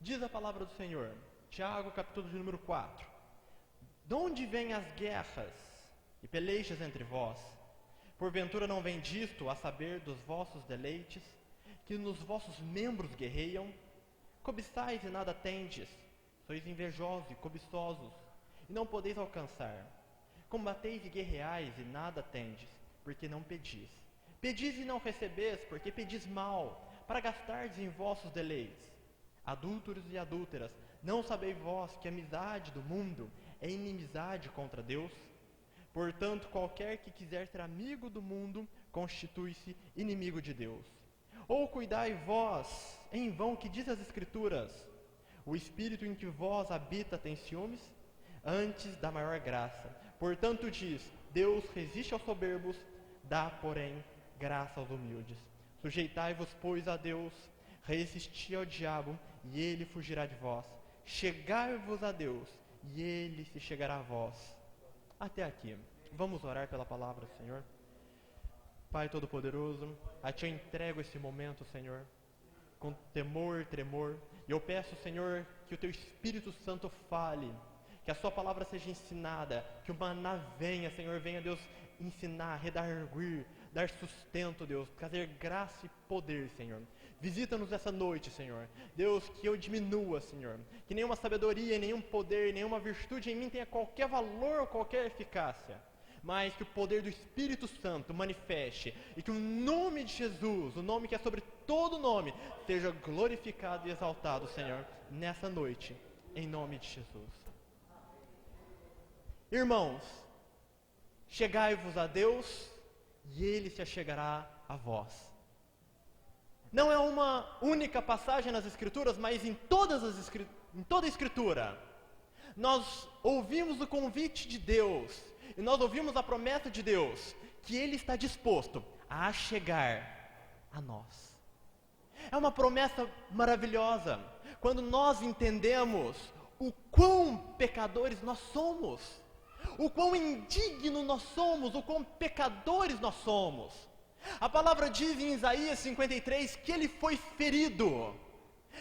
Diz a palavra do Senhor, Tiago, capítulo de número 4. De onde vêm as guerras e peleixas entre vós? Porventura não vem disto, a saber, dos vossos deleites, que nos vossos membros guerreiam? Cobiçais e nada tendes, sois invejosos e cobiçosos, e não podeis alcançar. Combateis e guerreais e nada tendes, porque não pedis. Pedis e não recebeis, porque pedis mal, para gastardes em vossos deleites. Adúlteros e adúlteras, não sabeis vós que a amizade do mundo é inimizade contra Deus? Portanto, qualquer que quiser ser amigo do mundo, constitui-se inimigo de Deus. Ou cuidai vós, em vão que diz as Escrituras, o Espírito em que vós habita tem ciúmes, antes da maior graça. Portanto diz, Deus resiste aos soberbos, dá, porém, graça aos humildes. Sujeitai-vos, pois, a Deus, resisti ao diabo, e ele fugirá de vós. Chegai-vos a Deus, e ele se chegará a vós. Até aqui. Vamos orar pela palavra do Senhor. Pai Todo-Poderoso, a Ti eu entrego esse momento, Senhor, com temor e tremor. E eu peço, Senhor, que o Teu Espírito Santo fale, que a Sua palavra seja ensinada, que o maná venha, Senhor, venha, Deus, ensinar, redarguir, dar sustento, Deus, trazer graça e poder, Senhor. Visita-nos essa noite, Senhor. Deus, que eu diminua, Senhor. Que nenhuma sabedoria, nenhum poder, nenhuma virtude em mim tenha qualquer valor ou qualquer eficácia. Mas que o poder do Espírito Santo manifeste e que o nome de Jesus, o nome que é sobre todo nome, seja glorificado e exaltado, Senhor, nessa noite, em nome de Jesus. Irmãos, chegai-vos a Deus e Ele se achegará a vós. Não é uma única passagem nas Escrituras, mas em toda a Escritura, nós ouvimos o convite de Deus, e nós ouvimos a promessa de Deus, que Ele está disposto a chegar a nós. É uma promessa maravilhosa, quando nós entendemos o quão pecadores nós somos, o quão indignos nós somos, o quão pecadores nós somos. A palavra diz em Isaías 53 que Ele foi ferido.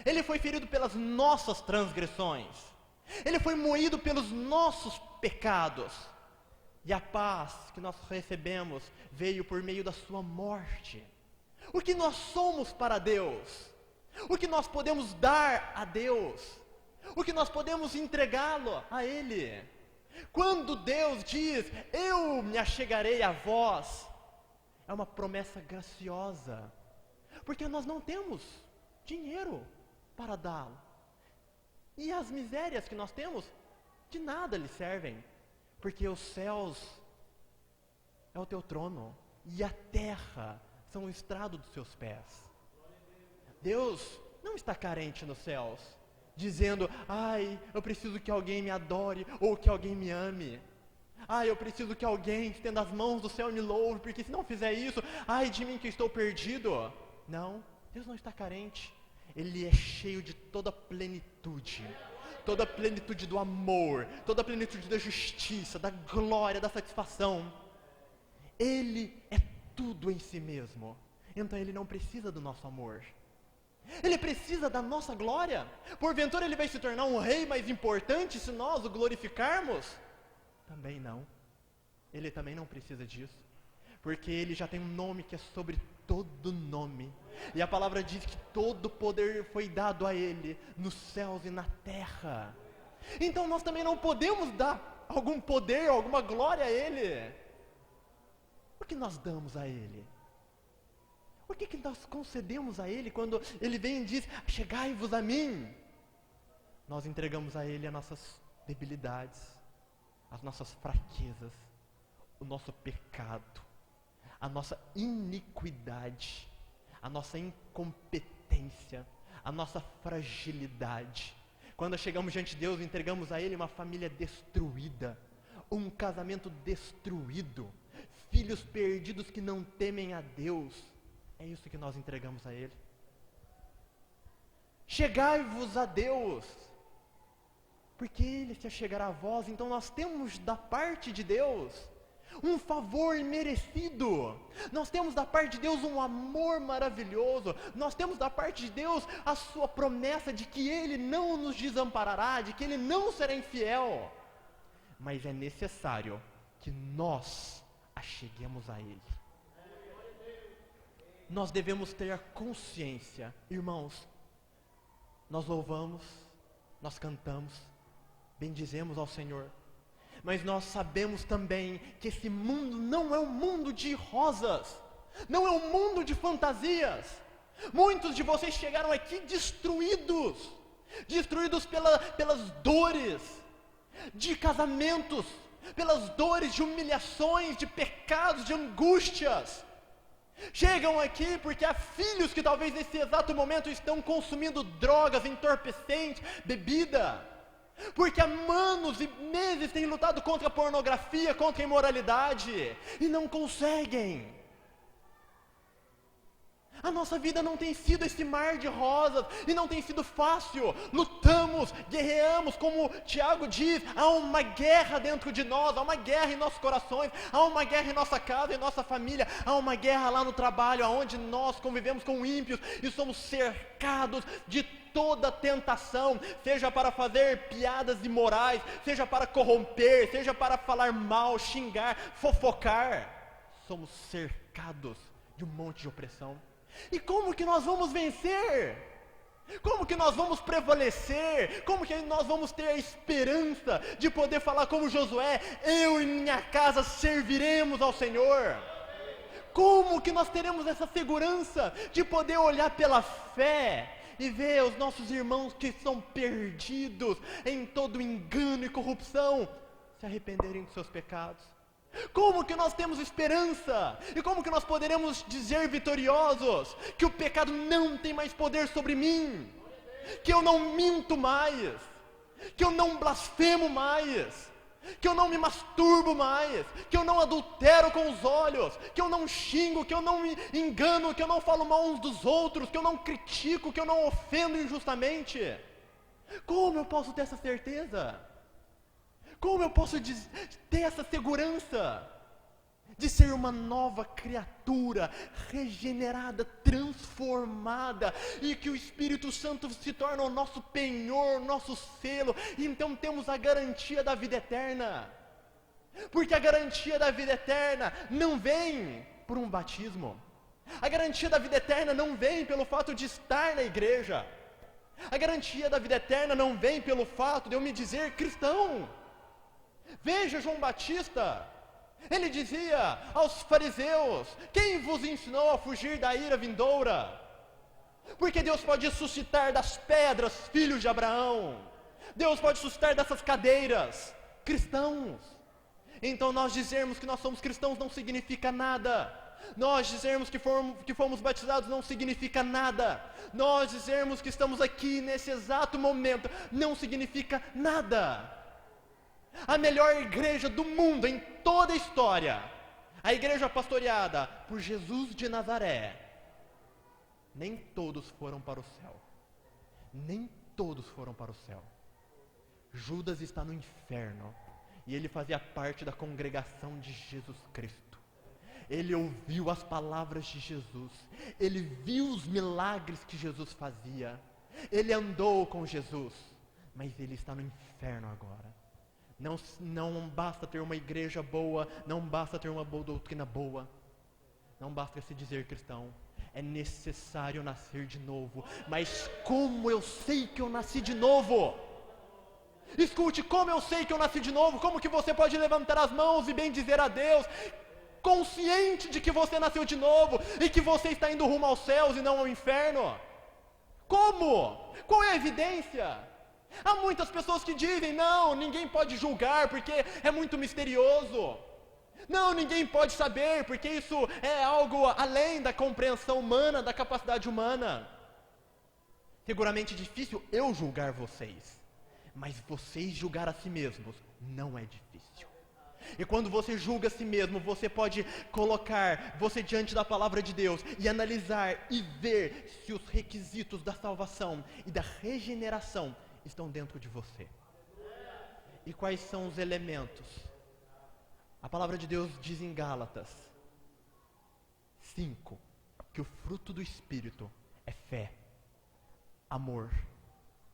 Ele foi ferido pelas nossas transgressões. Ele foi moído pelos nossos pecados. E a paz que nós recebemos veio por meio da sua morte. O que nós somos para Deus? O que nós podemos dar a Deus? O que nós podemos entregá-lo a Ele? Quando Deus diz, eu me achegarei a vós, é uma promessa graciosa, porque nós não temos dinheiro para dá-lo. E as misérias que nós temos, de nada lhe servem, porque os céus é o teu trono, e a terra são o estrado dos seus pés. Deus não está carente nos céus, dizendo, ai, eu preciso que alguém me adore, ou que alguém me ame. Ai, eu preciso que alguém estenda as mãos do céu e me louve, porque se não fizer isso, ai de mim que estou perdido. Não, Deus não está carente. Ele é cheio de toda a plenitude do amor, toda a plenitude da justiça, da glória, da satisfação. Ele é tudo em si mesmo. Então Ele não precisa do nosso amor. Ele precisa da nossa glória. Porventura Ele vai se tornar um rei mais importante se nós o glorificarmos? Também não. Ele também não precisa disso. Porque Ele já tem um nome que é sobre todo nome. E a palavra diz que todo poder foi dado a Ele, nos céus e na terra. Então nós também não podemos dar algum poder, alguma glória a Ele. O que nós damos a Ele? O que nós concedemos a Ele quando Ele vem e diz, chegai-vos a mim? Nós entregamos a Ele as nossas debilidades, as nossas fraquezas, o nosso pecado, a nossa iniquidade, a nossa incompetência, a nossa fragilidade. Quando chegamos diante de Deus, entregamos a Ele uma família destruída, um casamento destruído, filhos perdidos que não temem a Deus. É isso que nós entregamos a Ele. Chegai-vos a Deus, porque Ele se achegará a vós. Então nós temos da parte de Deus um favor imerecido. Nós temos da parte de Deus um amor maravilhoso. Nós temos da parte de Deus a sua promessa de que Ele não nos desamparará, de que Ele não será infiel. Mas é necessário que nós acheguemos a Ele. Nós devemos ter a consciência, irmãos, nós louvamos, nós cantamos, bendizemos ao Senhor, mas nós sabemos também que esse mundo não é um mundo de rosas, não é um mundo de fantasias. Muitos de vocês chegaram aqui destruídos pelas dores de casamentos, pelas dores de humilhações, de pecados, de angústias. Chegam aqui porque há filhos que talvez nesse exato momento estão consumindo drogas, entorpecentes, bebida. Porque há anos e meses têm lutado contra a pornografia, contra a imoralidade, e não conseguem. A nossa vida não tem sido esse mar de rosas, e não tem sido fácil. Lutamos, guerreamos, como Tiago diz, há uma guerra dentro de nós, há uma guerra em nossos corações, há uma guerra em nossa casa, em nossa família, há uma guerra lá no trabalho, onde nós convivemos com ímpios, e somos cercados de toda tentação, seja para fazer piadas imorais, seja para corromper, seja para falar mal, xingar, fofocar. Somos cercados de um monte de opressão. E como que nós vamos vencer? Como que nós vamos prevalecer? Como que nós vamos ter a esperança de poder falar como Josué: eu e minha casa serviremos ao Senhor? Como que nós teremos essa segurança de poder olhar pela fé e ver os nossos irmãos que são perdidos em todo engano e corrupção se arrependerem dos seus pecados? Como que nós temos esperança? E como que nós poderemos dizer vitoriosos que o pecado não tem mais poder sobre mim? Que eu não minto mais? Que eu não blasfemo mais? Que eu não me masturbo mais? Que eu não adultero com os olhos? Que eu não xingo? Que eu não me engano? Que eu não falo mal uns dos outros? Que eu não critico? Que eu não ofendo injustamente? Como eu posso ter essa certeza? Como eu posso ter essa segurança de ser uma nova criatura, regenerada, transformada, e que o Espírito Santo se torna o nosso penhor, nosso selo, e então temos a garantia da vida eterna? Porque a garantia da vida eterna não vem por um batismo. A garantia da vida eterna não vem pelo fato de estar na igreja. A garantia da vida eterna não vem pelo fato de eu me dizer cristão. Veja João Batista, ele dizia aos fariseus: quem vos ensinou a fugir da ira vindoura? Porque Deus pode suscitar das pedras filhos de Abraão, Deus pode suscitar dessas cadeiras cristãos. Então nós dizermos que nós somos cristãos não significa nada. Nós dizermos que fomos batizados não significa nada. Nós dizermos que estamos aqui nesse exato momento não significa nada. A melhor igreja do mundo em toda a história, a igreja pastoreada por Jesus de Nazaré, nem todos foram para o céu. Nem todos foram para o céu. Judas está no inferno, e ele fazia parte da congregação de Jesus Cristo. Ele ouviu as palavras de Jesus, ele viu os milagres que Jesus fazia, ele andou com Jesus, mas ele está no inferno agora. Não basta ter uma igreja boa, não basta ter uma boa doutrina boa, não basta se dizer cristão, é necessário nascer de novo. Mas como eu sei que eu nasci de novo? Escute, como eu sei que eu nasci de novo? Como que você pode levantar as mãos e bem dizer a Deus, consciente de que você nasceu de novo e que você está indo rumo aos céus e não ao inferno? Como? Qual é a evidência? Há muitas pessoas que dizem: não, ninguém pode julgar porque é muito misterioso. Não, ninguém pode saber porque isso é algo além da compreensão humana, da capacidade humana. Seguramente é difícil eu julgar vocês, mas vocês julgar a si mesmos não é difícil. E quando você julga a si mesmo, você pode colocar você diante da palavra de Deus e analisar e ver se os requisitos da salvação e da regeneração estão dentro de você. E quais são os elementos A palavra de Deus diz em Gálatas 5 que o fruto do Espírito é fé, amor,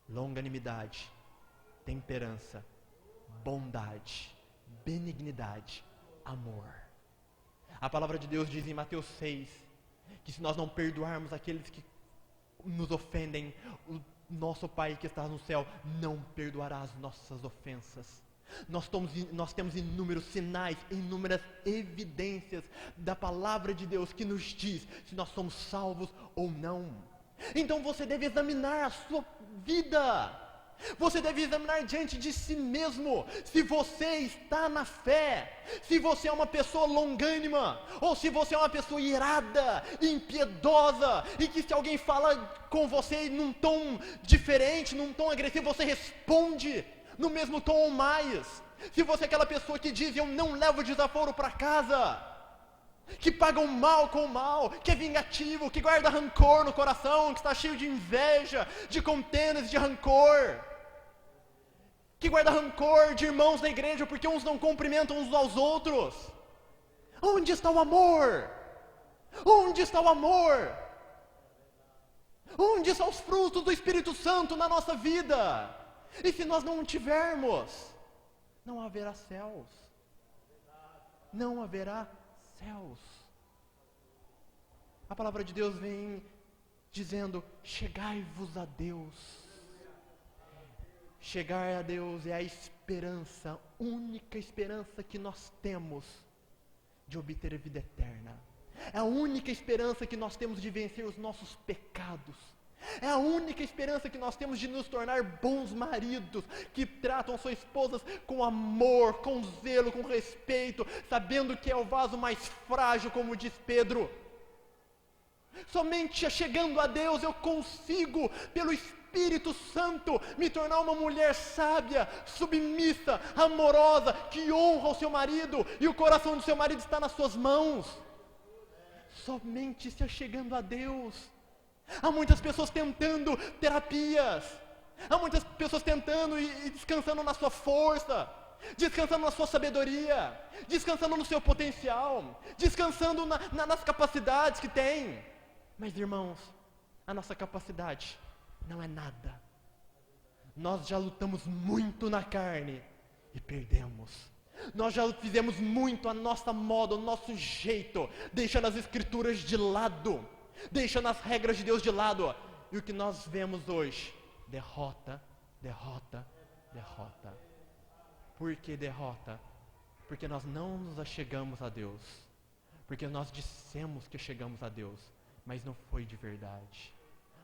longanimidade, temperança, bondade, benignidade, amor. A palavra de Deus diz em Mateus 6 que se nós não perdoarmos aqueles que nos ofendem, o nosso Pai que está no céu não perdoará as nossas ofensas. Nós temos inúmeros sinais, inúmeras evidências da palavra de Deus que nos diz se nós somos salvos ou não. Então você deve examinar a sua vida. Você deve examinar diante de si mesmo se você está na fé, se você é uma pessoa longânima, ou se você é uma pessoa irada, impiedosa, e que se alguém fala com você num tom diferente, num tom agressivo, você responde no mesmo tom ou mais. Se você é aquela pessoa que diz, eu não levo desaforo para casa, que paga o mal com o mal, que é vingativo, que guarda rancor no coração, que está cheio de inveja, de contendas, de rancor, que guarda rancor de irmãos da igreja porque uns não cumprimentam uns aos outros. Onde está o amor? Onde está o amor? Onde estão os frutos do Espírito Santo na nossa vida? E se nós não tivermos, não haverá céus. Não haverá céus. A palavra de Deus vem dizendo, chegai-vos a Deus. Chegar a Deus é a esperança, única esperança que nós temos de obter a vida eterna. É a única esperança que nós temos de vencer os nossos pecados. É a única esperança que nós temos de nos tornar bons maridos, que tratam suas esposas com amor, com zelo, com respeito, sabendo que é o vaso mais frágil, como diz Pedro. Somente chegando a Deus eu consigo, pelo Espírito Santo, me tornar uma mulher sábia, submissa, amorosa, que honra o seu marido, e o coração do seu marido está nas suas mãos. Somente se chegando a Deus. Há muitas pessoas tentando terapias, há muitas pessoas tentando e descansando na sua força, descansando na sua sabedoria, descansando no seu potencial, descansando nas capacidades que tem. Mas irmãos, a nossa capacidade não é nada. Nós já lutamos muito na carne e perdemos. Nós já fizemos muito a nossa moda, o nosso jeito, deixando as escrituras de lado, deixando as regras de Deus de lado. E o que nós vemos hoje? Derrota, derrota, derrota. Por que derrota? Porque nós não nos achegamos a Deus. Porque nós dissemos que chegamos a Deus, mas não foi de verdade.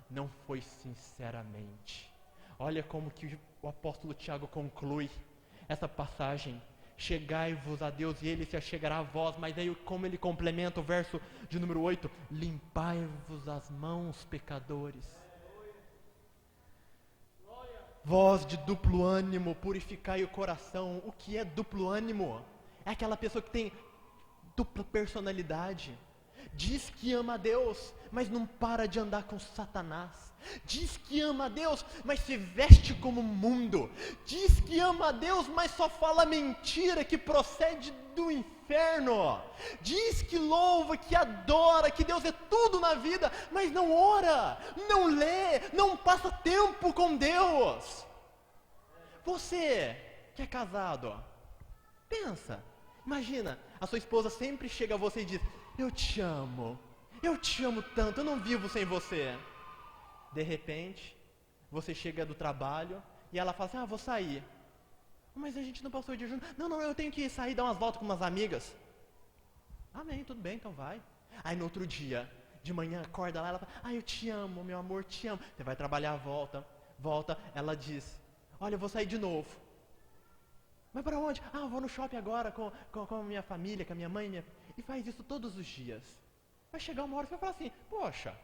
Não foi sinceramente. Olha como que o apóstolo Tiago conclui essa passagem. Chegai-vos a Deus e Ele se achegará a vós. Mas aí como ele complementa o verso de número 8. Limpai-vos as mãos, pecadores. Vós de duplo ânimo, purificai o coração. O que é duplo ânimo? É aquela pessoa que tem dupla personalidade. Diz que ama a Deus, mas não para de andar com Satanás. Diz que ama a Deus, mas se veste como o mundo. Diz que ama a Deus, mas só fala mentira que procede do inferno. Diz que louva, que adora, que Deus é tudo na vida, mas não ora, não lê, não passa tempo com Deus. Você que é casado, pensa, imagina, a sua esposa sempre chega a você e diz, eu te amo tanto, eu não vivo sem você. De repente, você chega do trabalho e ela fala assim, vou sair. Mas a gente não passou o dia junto. Não, eu tenho que sair, dar umas voltas com umas amigas. Amém, tudo bem, então vai. Aí no outro dia, de manhã, acorda lá, ela fala, eu te amo, meu amor, te amo. Você vai trabalhar, volta, ela diz, olha, eu vou sair de novo. Mas para onde? Eu vou no shopping agora com a minha família, com a minha mãe, e faz isso todos os dias. Vai chegar uma hora que você vai falar assim, poxa,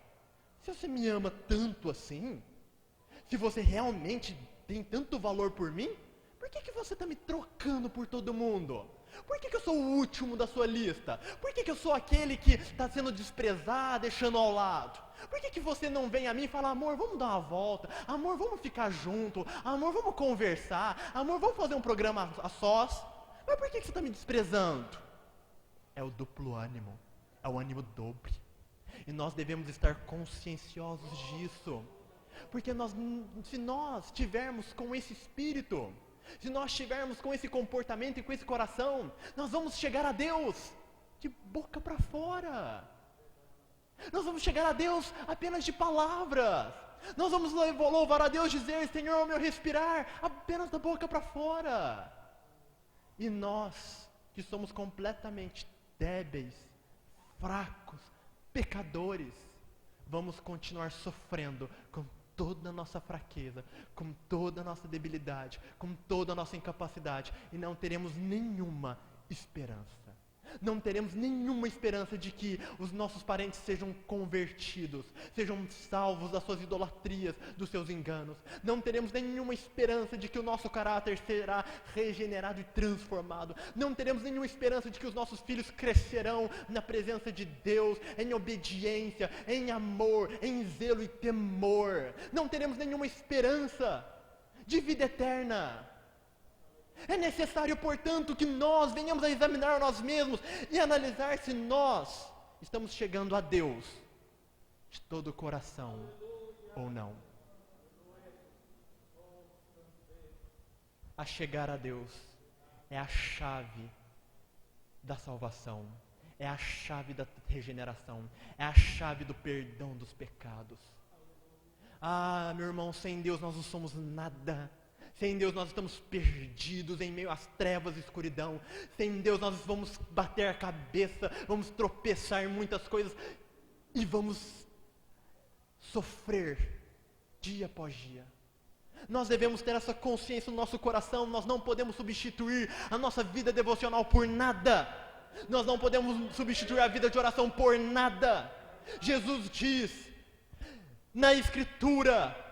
se você me ama tanto assim, se você realmente tem tanto valor por mim, por que você está me trocando por todo mundo? Por que eu sou o último da sua lista? Por que eu sou aquele que está sendo desprezado, deixando ao lado? Por que você não vem a mim e fala, amor, vamos dar uma volta, amor, vamos ficar junto, amor, vamos conversar, amor, vamos fazer um programa a sós? Mas por que você está me desprezando? É o duplo ânimo, é o ânimo dobre. E nós devemos estar conscienciosos disso. Porque se nós tivermos com esse espírito, se nós tivermos com esse comportamento e com esse coração, nós vamos chegar a Deus de boca para fora. Nós vamos chegar a Deus apenas de palavras. Nós vamos louvar a Deus, dizer: Senhor, meu respirar, apenas da boca para fora. E nós, que somos completamente débeis, fracos, pecadores, vamos continuar sofrendo com toda a nossa fraqueza, com toda a nossa debilidade, com toda a nossa incapacidade, e não teremos nenhuma esperança. Não teremos nenhuma esperança de que os nossos parentes sejam convertidos, sejam salvos das suas idolatrias, dos seus enganos. Não teremos nenhuma esperança de que o nosso caráter será regenerado e transformado. Não teremos nenhuma esperança de que os nossos filhos crescerão na presença de Deus, em obediência, em amor, em zelo e temor. Não teremos nenhuma esperança de vida eterna. É necessário, portanto, que nós venhamos a examinar nós mesmos e analisar se nós estamos chegando a Deus de todo o coração ou não. A chegar a Deus é a chave da salvação, é a chave da regeneração, é a chave do perdão dos pecados. Ah, meu irmão, sem Deus nós não somos nada. Sem Deus nós estamos perdidos em meio às trevas e escuridão. Sem Deus nós vamos bater a cabeça, vamos tropeçar em muitas coisas e vamos sofrer dia após dia. Nós devemos ter essa consciência no nosso coração. Nós não podemos substituir a nossa vida devocional por nada. Nós não podemos substituir a vida de oração por nada. Jesus diz na Escritura,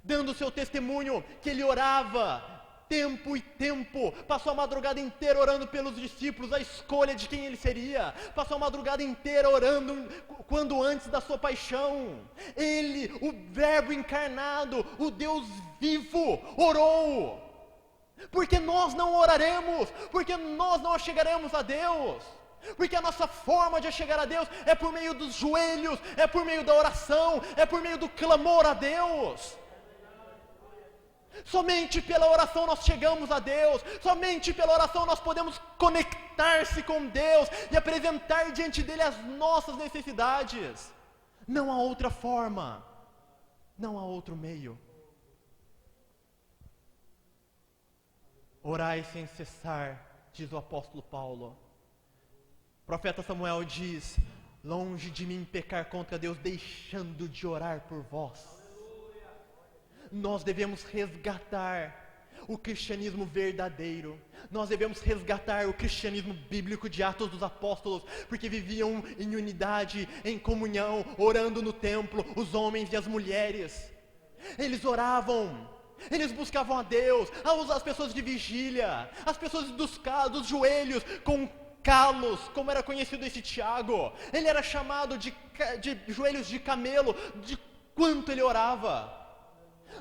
dando o seu testemunho, que ele orava tempo e tempo, passou a madrugada inteira orando pelos discípulos, a escolha de quem ele seria, passou a madrugada inteira orando quando antes da sua paixão, ele, o verbo encarnado, o Deus vivo, orou, porque nós não oraremos, porque nós não chegaremos a Deus, porque a nossa forma de chegar a Deus é por meio dos joelhos, é por meio da oração, é por meio do clamor a Deus. Somente pela oração nós chegamos a Deus. Somente pela oração nós podemos conectar-se com Deus e apresentar diante dele as nossas necessidades. Não há outra forma, não há outro meio. Orai sem cessar, diz o apóstolo Paulo. O profeta Samuel diz: longe de mim pecar contra Deus, deixando de orar por vós. Nós devemos resgatar o cristianismo verdadeiro. Nós devemos resgatar o cristianismo bíblico de Atos dos Apóstolos, porque viviam em unidade, em comunhão, orando no templo, os homens e as mulheres. Eles oravam, eles buscavam a Deus, as pessoas de vigília, as pessoas dos joelhos, com calos, como era conhecido esse Tiago. Ele era chamado de joelhos de camelo, de quanto ele orava.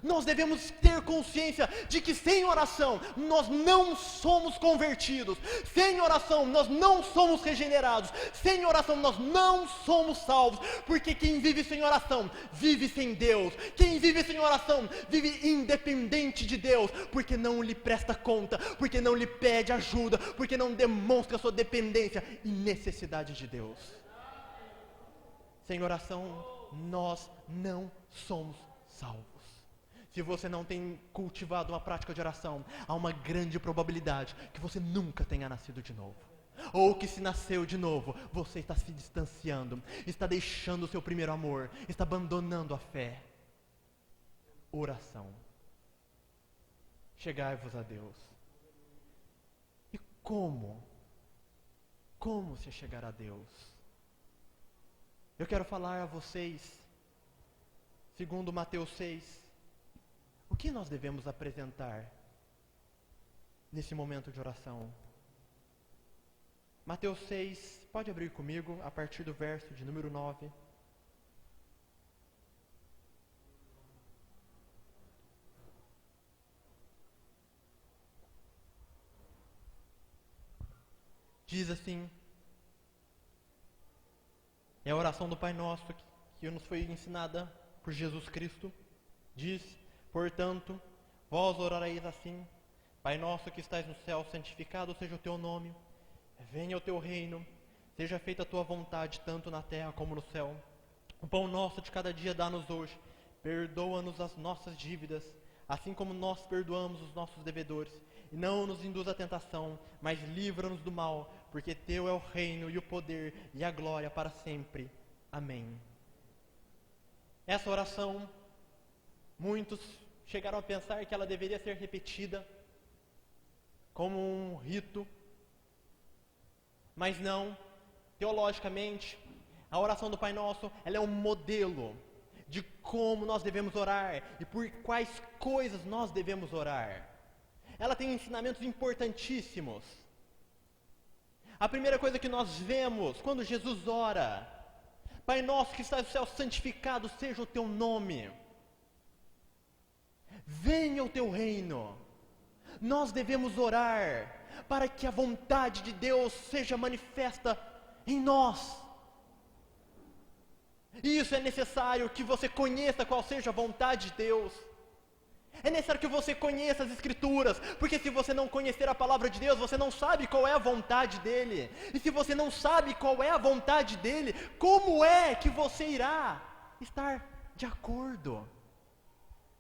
Nós devemos ter consciência de que sem oração nós não somos convertidos, sem oração nós não somos regenerados, sem oração nós não somos salvos, porque quem vive sem oração vive sem Deus, quem vive sem oração vive independente de Deus, porque não lhe presta conta, porque não lhe pede ajuda, porque não demonstra sua dependência e necessidade de Deus. Sem oração nós não somos salvos. Se você não tem cultivado uma prática de oração, há uma grande probabilidade que você nunca tenha nascido de novo. Ou que se nasceu de novo, você está se distanciando, está deixando o seu primeiro amor, está abandonando a fé. Oração. Chegai-vos a Deus. E como? Como se chegar a Deus? Eu quero falar a vocês, segundo Mateus 6, o que nós devemos apresentar nesse momento de oração? Mateus 6, pode abrir comigo, a partir do verso de número 9. diz assim, é a oração do Pai Nosso que nos foi ensinada por Jesus Cristo. Diz, portanto, vós orareis assim: Pai nosso que estais no céu, santificado seja o teu nome, venha o teu reino, seja feita a tua vontade, tanto na terra como no céu. O pão nosso de cada dia dá-nos hoje, perdoa-nos as nossas dívidas, assim como nós perdoamos os nossos devedores, e não nos induza à tentação, mas livra-nos do mal, porque teu é o reino e o poder e a glória para sempre. Amém. Essa oração, muitos chegaram a pensar que ela deveria ser repetida como um rito, mas não. Teologicamente, a oração do Pai Nosso, ela é um modelo de como nós devemos orar e por quais coisas nós devemos orar. Ela tem ensinamentos importantíssimos. A primeira coisa que nós vemos quando Jesus ora: Pai nosso que estás no céu, santificado seja o teu nome. Venha o teu reino. Nós devemos orar para que a vontade de Deus seja manifesta em nós. E isso é necessário que você conheça qual seja a vontade de Deus. É necessário que você conheça as Escrituras, porque se você não conhecer a palavra de Deus, você não sabe qual é a vontade dEle. E se você não sabe qual é a vontade dEle, como é que você irá estar de acordo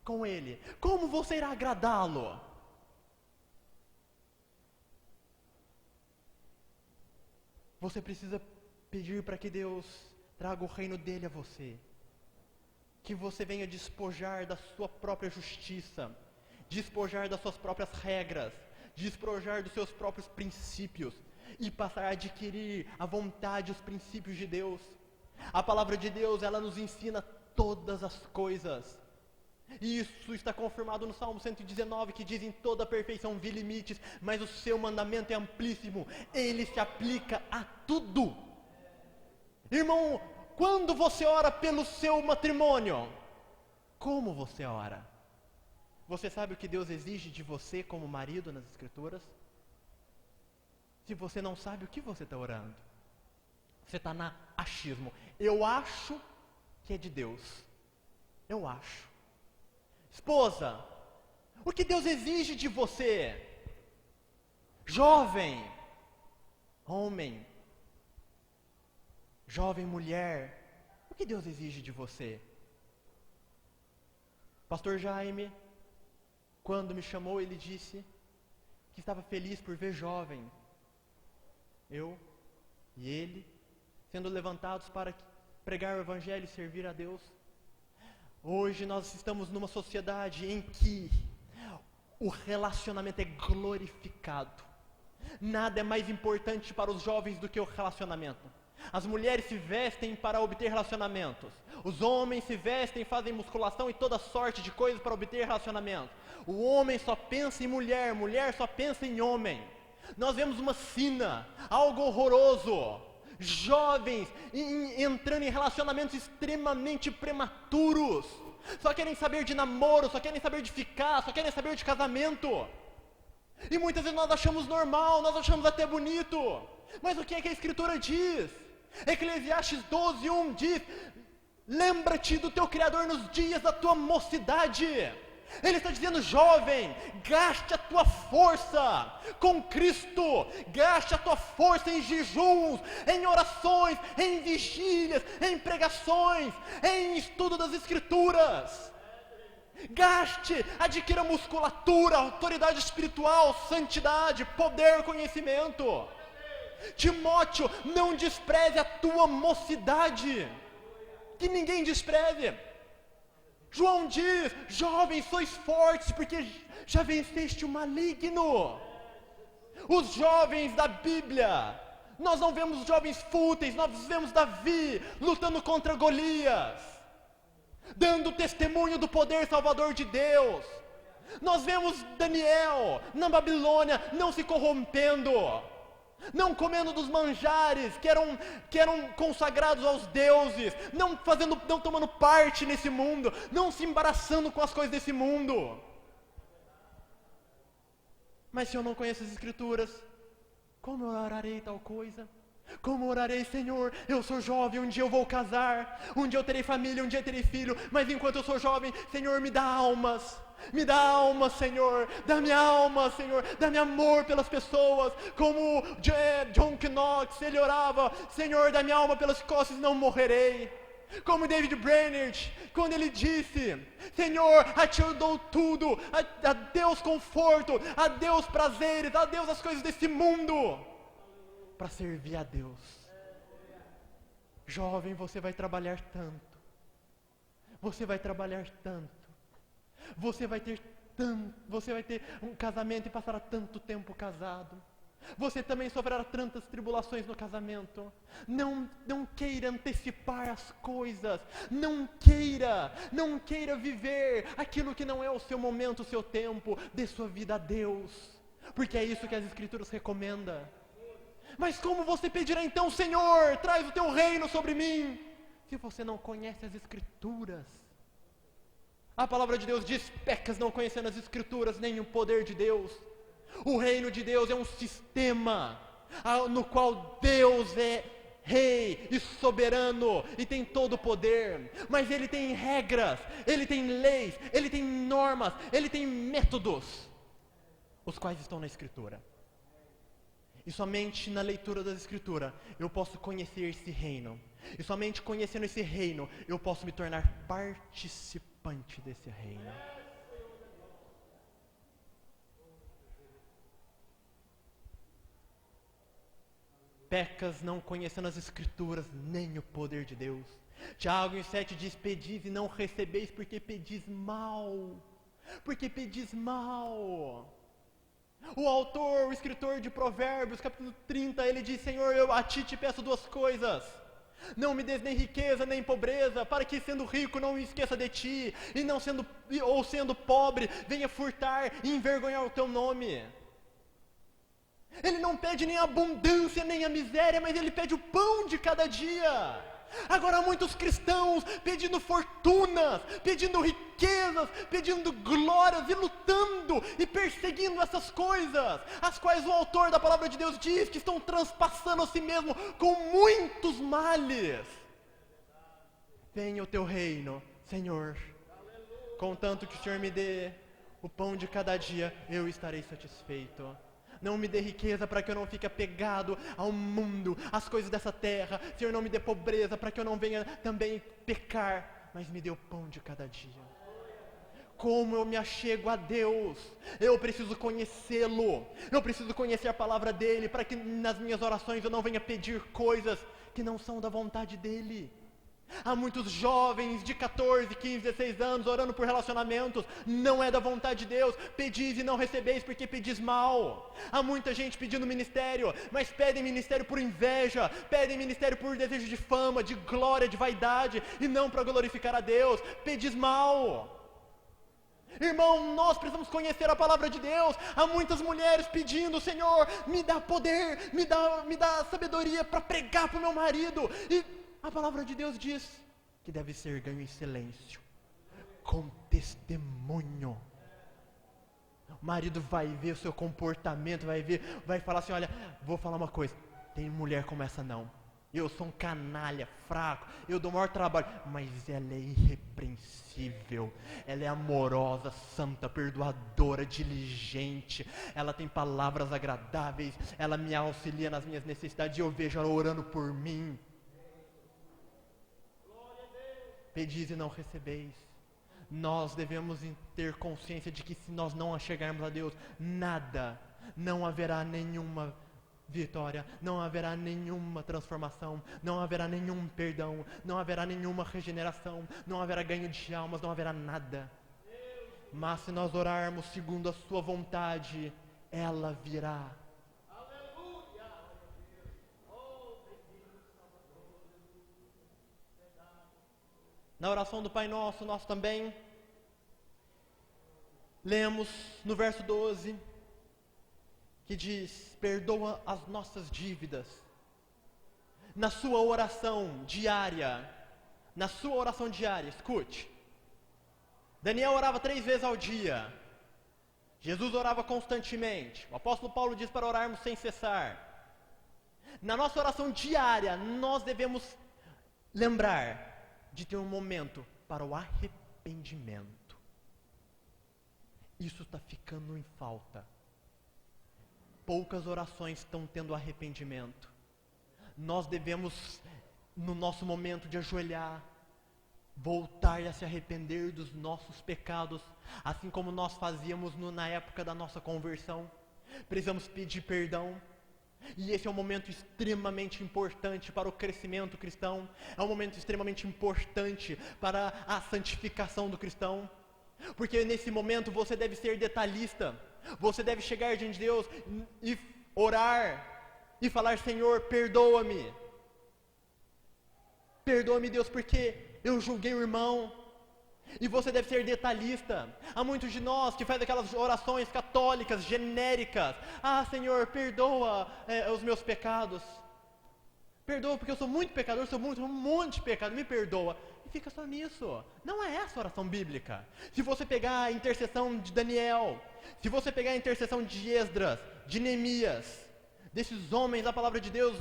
com Ele? Como você irá agradá-lo? Você precisa pedir para que Deus traga o reino dEle a você. Que você venha despojar da sua própria justiça, despojar das suas próprias regras, despojar dos seus próprios princípios e passar a adquirir a vontade e os princípios de Deus. A palavra de Deus, ela nos ensina todas as coisas. E isso está confirmado no Salmo 119, que diz: em toda perfeição vi limites, mas o seu mandamento é amplíssimo, ele se aplica a tudo. Irmão, quando você ora pelo seu matrimônio, como você ora? Você sabe o que Deus exige de você como marido nas Escrituras? Se você não sabe, o que você está orando? Você está na achismo. Eu acho que é de Deus. Eu acho. Esposa, o que Deus exige de você? Jovem, homem, jovem mulher, o que Deus exige de você? Pastor Jaime, quando me chamou, ele disse que estava feliz por ver jovem, eu e ele, sendo levantados para pregar o Evangelho e servir a Deus. Hoje nós estamos numa sociedade em que o relacionamento é glorificado. Nada é mais importante para os jovens do que o relacionamento. As mulheres se vestem para obter relacionamentos. Os homens se vestem, fazem musculação e toda sorte de coisas para obter relacionamentos. O homem só pensa em mulher, mulher só pensa em homem. Nós vemos uma sina, algo horroroso. Jovens entrando em relacionamentos extremamente prematuros. Só querem saber de namoro, só querem saber de ficar, só querem saber de casamento. E muitas vezes nós achamos normal, nós achamos até bonito. Mas o que é que a Escritura diz? Eclesiastes 12:1 diz: lembra-te do teu Criador nos dias da tua mocidade. Ele está dizendo: jovem, gaste a tua força com Cristo, gaste a tua força em jejuns, em orações, em vigílias, em pregações, em estudo das Escrituras. Gaste, adquira musculatura, autoridade espiritual, santidade, poder, conhecimento. Timóteo, não despreze a tua mocidade, que ninguém despreze. João diz: jovens, sois fortes, porque já venceste o maligno. Os jovens da Bíblia, nós não vemos jovens fúteis, nós vemos Davi lutando contra Golias, dando testemunho do poder salvador de Deus. Nós vemos Daniel na Babilônia não se corrompendo, não comendo dos manjares que eram consagrados aos deuses, não tomando parte nesse mundo, não se embaraçando com as coisas desse mundo. Mas se eu não conheço as Escrituras, Como eu orarei tal coisa? Como orarei, Senhor? Eu sou jovem, um dia eu vou casar, um dia eu terei família, um dia eu terei filho, mas enquanto eu sou jovem, Senhor, me dá almas. Me dá alma, Senhor, dá-me alma, Senhor, dá-me amor pelas pessoas, como John Knox, ele orava, Senhor, dá-me alma pelas costas e não morrerei. Como David Brainerd, quando ele disse, Senhor, a Ti eu dou tudo, a Deus conforto, a Deus prazeres, a Deus as coisas desse mundo, para servir a Deus. Jovem, você vai trabalhar tanto, você vai trabalhar tanto, você vai ter um casamento e passará tanto tempo casado. Você também sofrerá tantas tribulações no casamento. Não queira antecipar as coisas. Não queira viver aquilo que não é o seu momento, o seu tempo. Dê sua vida a Deus, porque é isso que as Escrituras recomendam. Mas como você pedirá então, Senhor, traz o teu reino sobre mim, se você não conhece as Escrituras? A palavra de Deus diz, pecas não conhecendo as Escrituras, nem o poder de Deus. O reino de Deus é um sistema no qual Deus é rei e soberano e tem todo o poder, mas Ele tem regras, Ele tem leis, Ele tem normas, Ele tem métodos, os quais estão na Escritura. E somente na leitura das Escrituras eu posso conhecer esse reino. E somente conhecendo esse reino eu posso me tornar participante desse reino. Pecas não conhecendo as Escrituras, nem o poder de Deus. Tiago 7 diz, pedis e não recebeis, porque pedis mal. Porque pedis mal. O autor, o escritor de Provérbios, capítulo 30, ele diz, Senhor, eu a Ti te peço duas coisas. Não me des nem riqueza, nem pobreza, para que sendo rico não me esqueça de Ti, e não sendo pobre, venha furtar e envergonhar o Teu nome. Ele não pede nem a abundância, nem a miséria, mas ele pede o pão de cada dia. Agora muitos cristãos pedindo fortunas, pedindo riquezas, pedindo glórias e lutando e perseguindo essas coisas, as quais o autor da palavra de Deus diz que estão transpassando a si mesmo com muitos males. Venha o teu reino, Senhor, contanto que o Senhor me dê o pão de cada dia, eu estarei satisfeito. Não me dê riqueza para que eu não fique apegado ao mundo, às coisas dessa terra. Senhor, não me dê pobreza para que eu não venha também pecar, mas me dê o pão de cada dia. Como eu me achego a Deus? Eu preciso conhecê-lo. Eu preciso conhecer a palavra dEle, para que nas minhas orações eu não venha pedir coisas que não são da vontade dEle. Há muitos jovens de 14, 15, 16 anos orando por relacionamentos, não é da vontade de Deus. Pedis e não recebeis porque pedis mal. Há muita gente pedindo ministério, mas pedem ministério por inveja, pedem ministério por desejo de fama, de glória, de vaidade, e não para glorificar a Deus. Pedis mal. Irmão, nós precisamos conhecer a palavra de Deus. Há muitas mulheres pedindo, Senhor, me dá poder, me dá sabedoria para pregar para o meu marido. E a palavra de Deus diz que deve ser ganho em silêncio, com testemunho. O marido vai ver o seu comportamento, vai falar assim, olha, vou falar uma coisa, tem mulher como essa não. Eu sou um canalha, fraco, eu dou o maior trabalho, mas ela é irrepreensível, ela é amorosa, santa, perdoadora, diligente, ela tem palavras agradáveis, ela me auxilia nas minhas necessidades e eu vejo ela orando por mim. Pedis e não recebeis. Nós devemos ter consciência de que se nós não chegarmos a Deus, não haverá nenhuma vitória, não haverá nenhuma transformação, não haverá nenhum perdão, não haverá nenhuma regeneração, não haverá ganho de almas, não haverá nada. Mas se nós orarmos segundo a sua vontade, ela virá. Na oração do Pai Nosso, nós também lemos no verso 12, que diz, perdoa as nossas dívidas. Na sua oração diária, escute, Daniel orava 3 vezes ao dia, Jesus orava constantemente, o apóstolo Paulo diz para orarmos sem cessar. Na nossa oração diária, nós devemos lembrar de ter um momento para o arrependimento. Isso está ficando em falta. Poucas orações estão tendo arrependimento. Nós devemos, no nosso momento de ajoelhar, voltar a se arrepender dos nossos pecados, assim como nós fazíamos na época da nossa conversão. Precisamos pedir perdão. E esse é um momento extremamente importante para o crescimento cristão. É um momento extremamente importante para a santificação do cristão. Porque nesse momento você deve ser detalhista. Você deve chegar diante de Deus e orar e falar: Senhor, perdoa-me. Perdoa-me, Deus, porque eu julguei o irmão. E você deve ser detalhista. Há muitos de nós que fazem aquelas orações católicas, genéricas. Ah, Senhor, perdoa os meus pecados. Perdoa porque eu sou muito pecador, sou um monte de pecado, me perdoa. E fica só nisso. Não é essa a oração bíblica. Se você pegar a intercessão de Daniel, se você pegar a intercessão de Esdras, de Neemias, desses homens da palavra de Deus,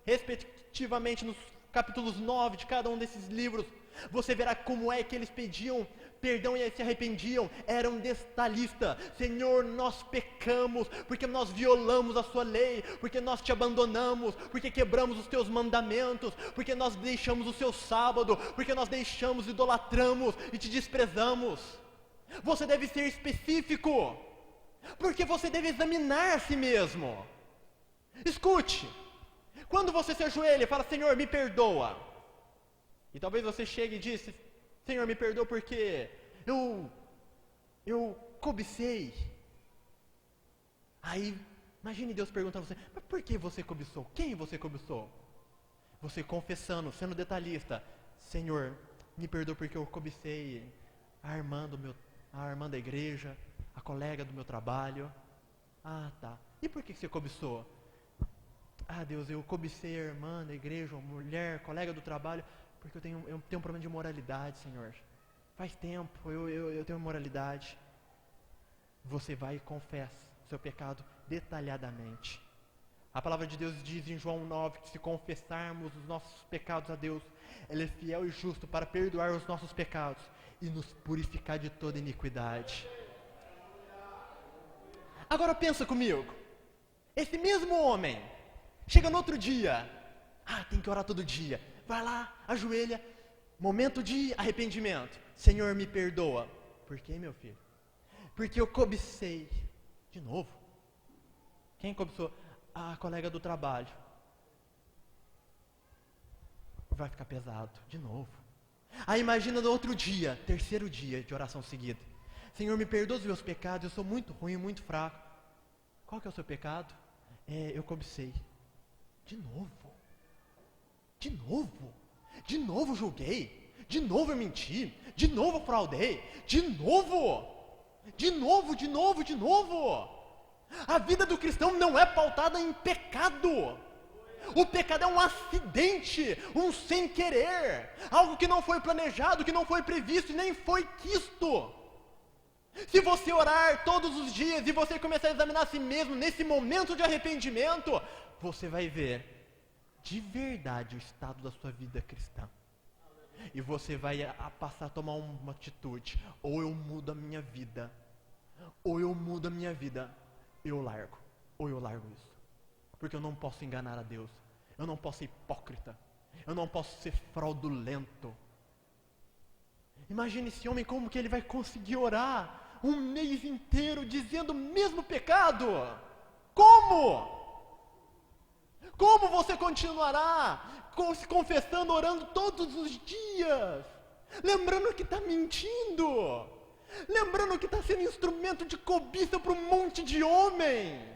respectivamente nos capítulos 9 de cada um desses livros, você verá como é que eles pediam perdão e se arrependiam. Eram detalhistas. Senhor, nós pecamos, porque nós violamos a sua lei, porque nós te abandonamos, porque quebramos os teus mandamentos, porque nós deixamos o seu sábado, porque nós deixamos, idolatramos e te desprezamos. Você deve ser específico, porque você deve examinar a si mesmo. Escute, quando você se ajoelha e fala: Senhor, me perdoa, e talvez você chegue e diz: Senhor, me perdoa porque eu cobicei. Aí, imagine Deus perguntando a você: mas por que você cobiçou? Quem você cobiçou? Você confessando, sendo detalhista: Senhor, me perdoa porque eu cobicei a irmã da igreja, a colega do meu trabalho. Ah, tá. E por que você cobiçou? Ah, Deus, eu cobicei a irmã da igreja, a mulher, colega do trabalho, porque eu tenho um problema de moralidade, Senhor. Faz tempo, eu tenho moralidade. Você vai e confessa o seu pecado detalhadamente. A palavra de Deus diz em João 9 que se confessarmos os nossos pecados a Deus, Ele é fiel e justo para perdoar os nossos pecados e nos purificar de toda iniquidade. Agora pensa comigo. Esse mesmo homem chega no outro dia. Tem que orar todo dia. Vai lá, ajoelha, momento de arrependimento. Senhor, me perdoa. Por quê, meu filho? Porque eu cobicei. De novo. Quem cobiçou? A colega do trabalho. Vai ficar pesado. De novo. Aí imagina no outro dia, terceiro dia de oração seguida. Senhor, me perdoa os meus pecados, eu sou muito ruim, muito fraco. Qual que é o seu pecado? Eu cobicei. De novo. De novo. De novo julguei. De novo eu menti. De novo eu fraudei. De novo. De novo, de novo, de novo. A vida do cristão não é pautada em pecado. O pecado é um acidente, um sem querer, algo que não foi planejado, que não foi previsto e nem foi quisto. Se você orar todos os dias e você começar a examinar a si mesmo nesse momento de arrependimento, você vai ver de verdade o estado da sua vida cristã. E você vai passar a tomar uma atitude: ou eu mudo a minha vida, ou eu mudo a minha vida, eu largo isso. Porque eu não posso enganar a Deus, eu não posso ser hipócrita, eu não posso ser fraudulento. Imagine esse homem, como que ele vai conseguir orar um mês inteiro dizendo o mesmo pecado? Como? Como você continuará se confessando, orando todos os dias? Lembrando que está mentindo. Lembrando que está sendo instrumento de cobiça para um monte de homem.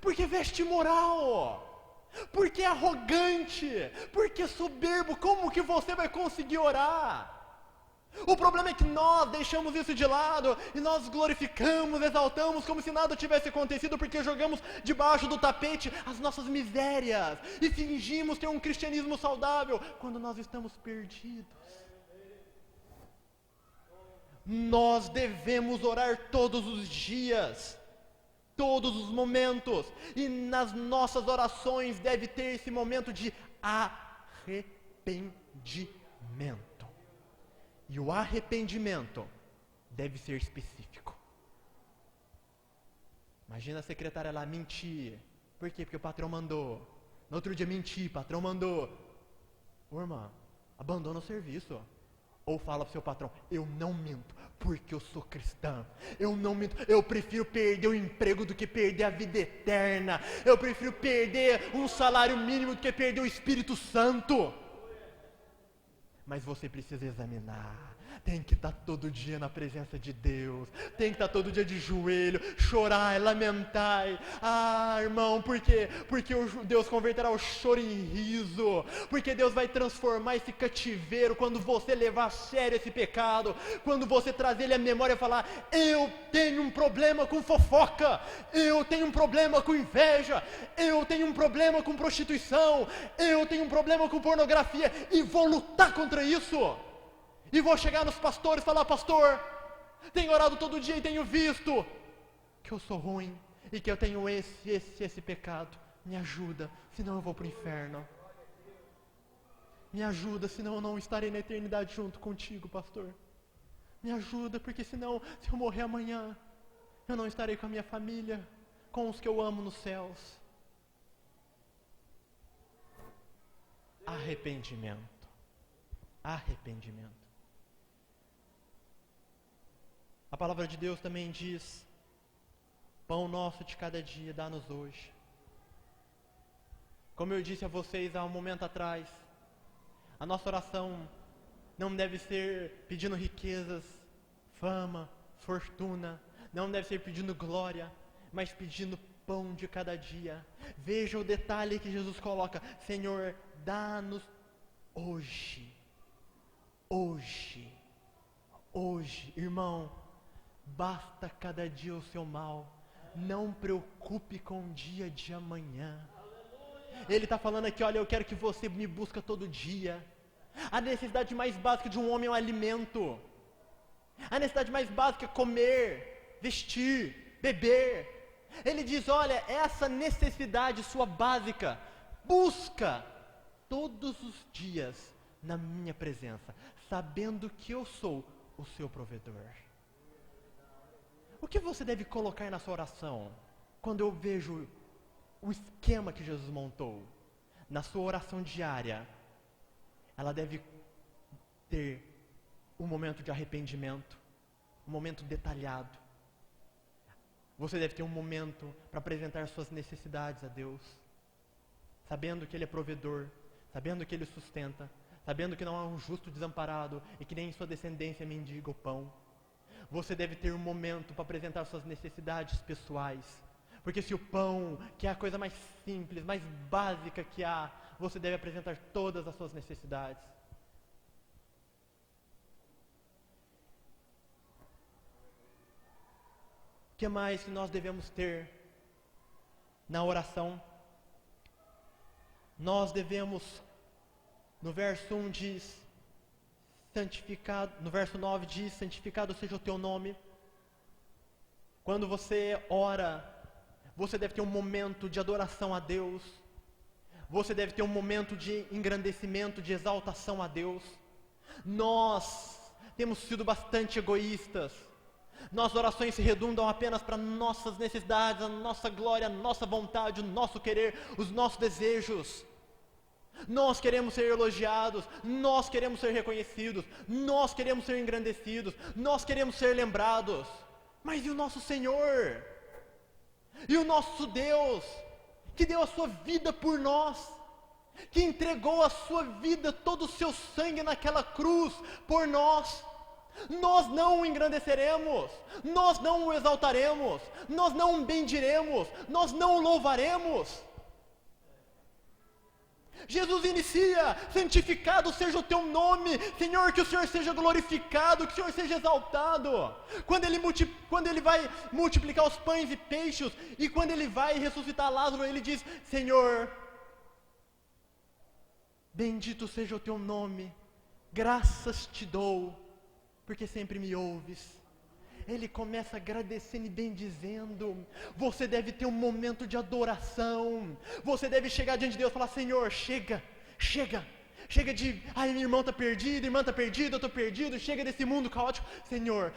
Porque veste imoral. Porque é arrogante. Porque é soberbo. Como que você vai conseguir orar? O problema é que nós deixamos isso de lado e nós glorificamos, exaltamos como se nada tivesse acontecido, porque jogamos debaixo do tapete as nossas misérias e fingimos ter um cristianismo saudável quando nós estamos perdidos. Nós devemos orar todos os dias. todos os momentos. E nas nossas orações deve ter esse momento de arrependimento. E o arrependimento deve ser específico. Imagina a secretária lá mentir. Por quê? Porque o patrão mandou. No outro dia mentir, patrão mandou. Ô irmã, abandona o serviço. Ou fala pro seu patrão, eu não minto, porque eu sou cristã. Eu não minto, eu prefiro perder o emprego do que perder a vida eterna. Eu prefiro perder um salário mínimo do que perder o Espírito Santo. Mas você precisa examinar. Tem que estar todo dia na presença de Deus. Tem que estar todo dia de joelho, chorar, lamentar. Ah, irmão, por quê? Porque Deus converterá o choro em riso. Porque Deus vai transformar esse cativeiro quando você levar a sério esse pecado. Quando você trazer ele à memória e falar, eu tenho um problema com fofoca. Eu tenho um problema com inveja. Eu tenho um problema com prostituição. Eu tenho um problema com pornografia. E vou lutar contra isso. E vou chegar nos pastores e falar, pastor, tenho orado todo dia e tenho visto que eu sou ruim e que eu tenho esse pecado. Me ajuda, senão eu vou para o inferno. Me ajuda, senão eu não estarei na eternidade junto contigo, pastor. Me ajuda, porque senão, se eu morrer amanhã, eu não estarei com a minha família, com os que eu amo nos céus. Arrependimento. Arrependimento. A palavra de Deus também diz, pão nosso de cada dia, dá-nos hoje. Como eu disse a vocês há um momento atrás, a nossa oração não deve ser pedindo riquezas, fama, fortuna, não deve ser pedindo glória, mas pedindo pão de cada dia. Veja o detalhe que Jesus coloca, Senhor, dá-nos hoje, hoje, hoje, irmão, basta cada dia o seu mal, não preocupe com o dia de amanhã. Ele está falando aqui, olha, eu quero que você me busque todo dia. A necessidade mais básica de um homem é o alimento. A necessidade mais básica é comer, vestir, beber. Ele diz, olha, essa necessidade sua básica, busca todos os dias na minha presença, sabendo que eu sou o seu provedor. O que você deve colocar na sua oração? Quando eu vejo o esquema que Jesus montou, na sua oração diária, ela deve ter um momento de arrependimento, um momento detalhado. Você deve ter um momento para apresentar suas necessidades a Deus, sabendo que Ele é provedor, sabendo que Ele sustenta, sabendo que não há um justo desamparado e que nem sua descendência mendiga o pão. Você deve ter um momento para apresentar suas necessidades pessoais. Porque se o pão, que é a coisa mais simples, mais básica que há, você deve apresentar todas as suas necessidades. O que mais que nós devemos ter na oração? Nós devemos, no verso 1 diz, santificado, no verso 9 diz, santificado seja o teu nome. Quando você ora, você deve ter um momento de adoração a Deus. Você deve ter um momento de engrandecimento, de exaltação a Deus. Nós temos sido bastante egoístas. Nossas orações se redundam apenas para nossas necessidades, a nossa glória, a nossa vontade, o nosso querer, os nossos desejos. Nós queremos ser elogiados, nós queremos ser reconhecidos, nós queremos ser engrandecidos, nós queremos ser lembrados. Mas e o nosso Senhor? E o nosso Deus, que deu a sua vida por nós, que entregou a sua vida, todo o seu sangue naquela cruz por nós? Nós não o engrandeceremos, nós não o exaltaremos, nós não o bendiremos, nós não o louvaremos. Jesus inicia, santificado seja o teu nome, Senhor, que o Senhor seja glorificado, que o Senhor seja exaltado. Quando ele vai multiplicar os pães e peixes, e quando ele vai ressuscitar Lázaro, ele diz, Senhor, bendito seja o teu nome, graças te dou, porque sempre me ouves. ele começa agradecendo e bendizendo. Você deve ter um momento de adoração. Você deve chegar diante de Deus e falar: Senhor, chega, chega. Chega de, ai, minha irmã está perdida, irmã está perdida, eu estou perdido. Chega desse mundo caótico. Senhor,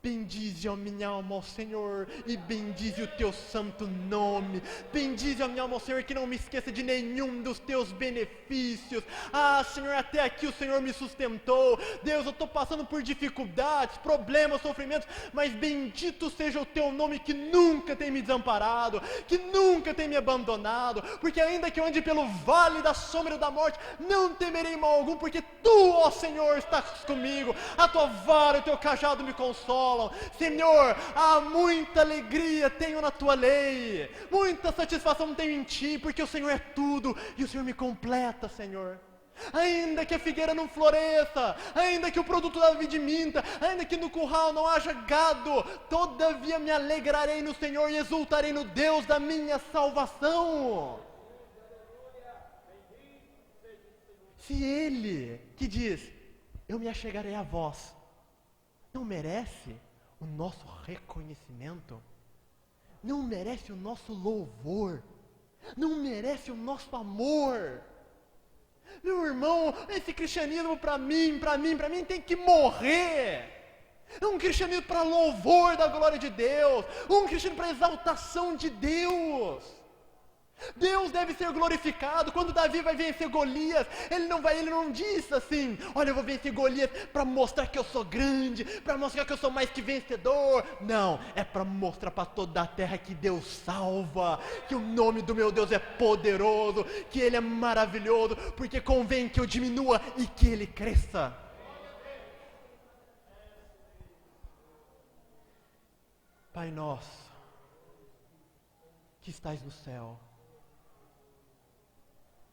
bendize a minha alma ao Senhor, e bendize o teu santo nome. Bendize a minha alma ao Senhor, que não me esqueça de nenhum dos teus benefícios. Ah, Senhor, até aqui o Senhor me sustentou. Deus, eu estou passando por dificuldades, problemas, sofrimentos, mas bendito seja o teu nome, que nunca tem me desamparado, que nunca tem me abandonado. Porque ainda que eu ande pelo vale da sombra da morte, não temerei mal algum, porque tu, ó Senhor, estás comigo. A tua vara e o teu cajado me consolam. Senhor, muita alegria tenho na tua lei, muita satisfação tenho em ti, porque o Senhor é tudo e o Senhor me completa, Senhor. Ainda que a figueira não floresça, ainda que o produto da vide minta, ainda que no curral não haja gado, todavia me alegrarei no Senhor e exultarei no Deus da minha salvação. Se Ele, que diz, eu me achegarei a vós, não merece o nosso reconhecimento? Não merece o nosso louvor? Não merece o nosso amor? Meu irmão, esse cristianismo para mim tem que morrer. É um cristianismo para louvor da glória de Deus, um cristianismo para exaltação de Deus. Deus deve ser glorificado. Quando Davi vai vencer Golias, ele não diz assim: olha, eu vou vencer Golias para mostrar que eu sou grande, para mostrar que eu sou mais que vencedor. Não, é para mostrar para toda a terra que Deus salva, que o nome do meu Deus é poderoso, que Ele é maravilhoso, porque convém que eu diminua e que Ele cresça. Pai nosso, que estais no céu.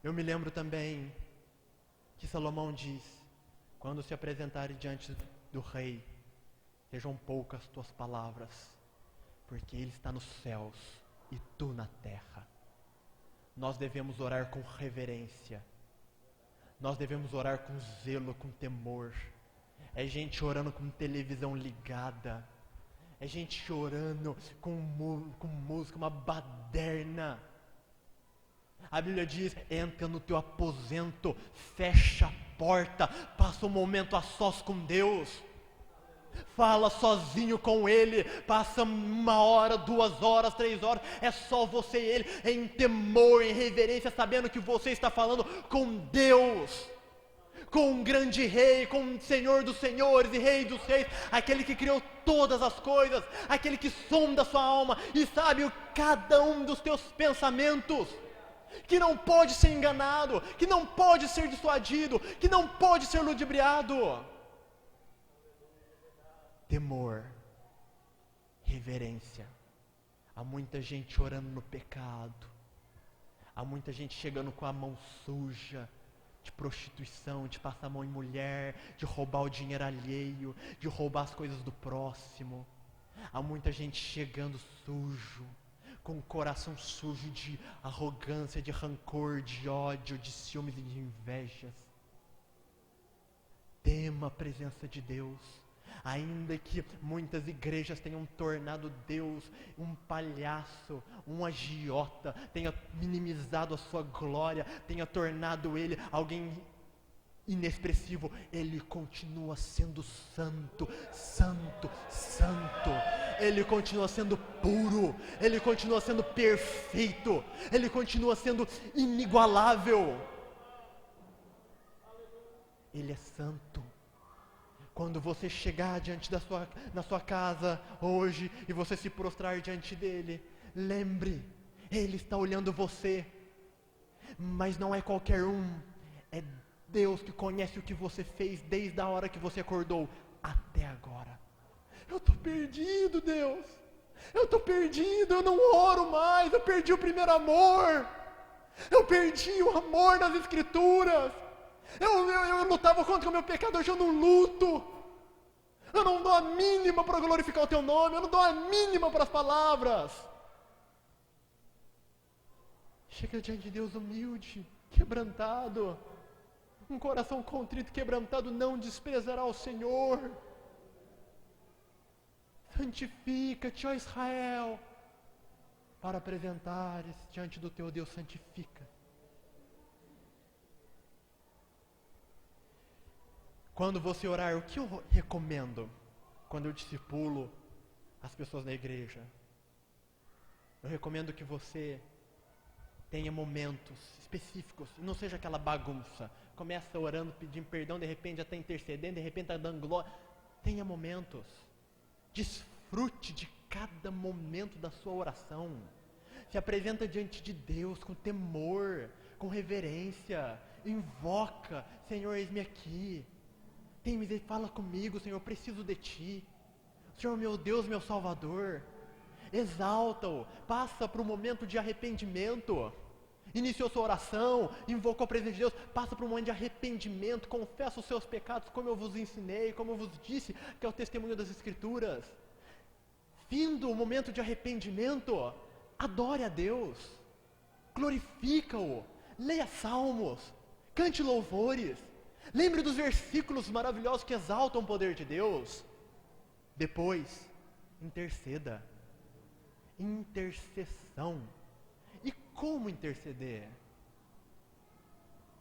Eu me lembro também que Salomão diz: quando se apresentares diante do rei, sejam poucas tuas palavras, porque ele está nos céus e tu na terra. Nós devemos orar com reverência, nós devemos orar com zelo, com temor. É gente orando com televisão ligada, é gente orando com música, uma baderna. A Bíblia diz: entra no teu aposento, fecha a porta, passa um momento a sós com Deus, fala sozinho com Ele, passa 1 hora, 2 horas, 3 horas, é só você e Ele, em temor, em reverência, sabendo que você está falando com Deus, com um grande rei, com um Senhor dos senhores e Rei dos reis, aquele que criou todas as coisas, aquele que sonda a sua alma e sabe cada um dos teus pensamentos, que não pode ser enganado, que não pode ser dissuadido, que não pode ser ludibriado. Temor, reverência. Há muita gente orando no pecado, há muita gente chegando com a mão suja, de prostituição, de passar a mão em mulher, de roubar o dinheiro alheio, de roubar as coisas do próximo. Há muita gente chegando sujo, com o coração sujo de arrogância, de rancor, de ódio, de ciúmes e de invejas. Tema a presença de Deus. Ainda que muitas igrejas tenham tornado Deus um palhaço, um agiota, tenha minimizado a sua glória, tenha tornado Ele alguém inexpressivo, Ele continua sendo santo, santo, santo. Ele continua sendo puro, Ele continua sendo perfeito, Ele continua sendo inigualável. Ele é santo. Quando você chegar na sua casa hoje e você se prostrar diante dele, lembre, Ele está olhando você, mas não é qualquer um, é Deus que conhece o que você fez desde a hora que você acordou até agora. Eu estou perdido, Deus, eu estou perdido, eu não oro mais, eu perdi o primeiro amor, eu perdi o amor nas Escrituras. Eu lutava contra o meu pecado, hoje eu não luto. Eu não dou a mínima para glorificar o teu nome, eu não dou a mínima para as palavras. Chega diante de Deus humilde, quebrantado. Um coração contrito e quebrantado não desprezará o Senhor. santifica-te, ó Israel, para apresentares diante do teu Deus, santifica. Quando você orar, o que eu recomendo quando eu discipulo as pessoas na igreja? Eu recomendo que você tenha momentos específicos, e não seja aquela bagunça. Começa orando, pedindo perdão, de repente já está intercedendo, de repente está dando glória. Tenha momentos. Desfrute de cada momento da sua oração. Se apresenta diante de Deus com temor, com reverência. Invoca, Senhor, eis-me aqui. Tem misericórdia, fala comigo, Senhor, eu preciso de Ti. Senhor, meu Deus, meu Salvador. Exalta-o, passa para o momento de arrependimento. Iniciou sua oração, invocou a presença de Deus, passa por um momento de arrependimento, confessa os seus pecados, como eu vos ensinei, como eu vos disse, que é o testemunho das Escrituras. Findo o momento de arrependimento, adore a Deus, glorifica-o, leia salmos, cante louvores, lembre dos versículos maravilhosos que exaltam o poder de Deus. Depois, interceda. Intercessão. E como interceder?